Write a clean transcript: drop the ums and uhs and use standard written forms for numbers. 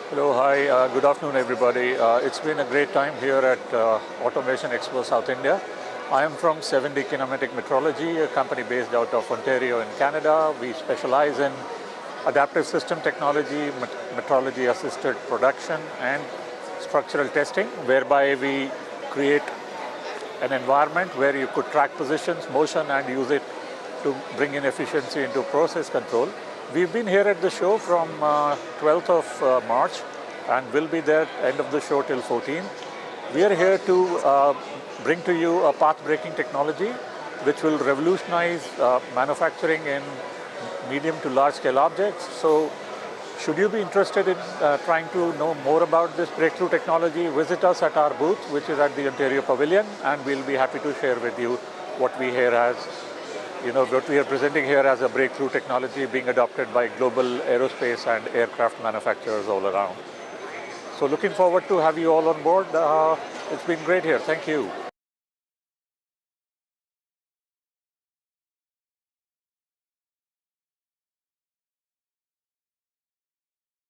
Hello, hi, good afternoon everybody. It's been a great time here at Automation Expo South India. I am from 7D Kinematic Metrology, a company based out of Ontario in Canada. We specialize in adaptive system technology, metrology assisted production and structural testing, whereby we create an environment where you could track positions, motion and use it to bring in efficiency into process control. We've been here at the show from 12th of March and will be there end of the show till 14th. We are here to bring to you a path-breaking technology which will revolutionize manufacturing in medium to large scale objects. So should you be interested in trying to know more about this breakthrough technology, visit us at our booth, which is at the Ontario Pavilion, and we'll be happy to share with you what we here as what we are presenting here as a breakthrough technology being adopted by global aerospace and aircraft manufacturers all around. So looking forward to have you all on board. It's been great here. Thank you.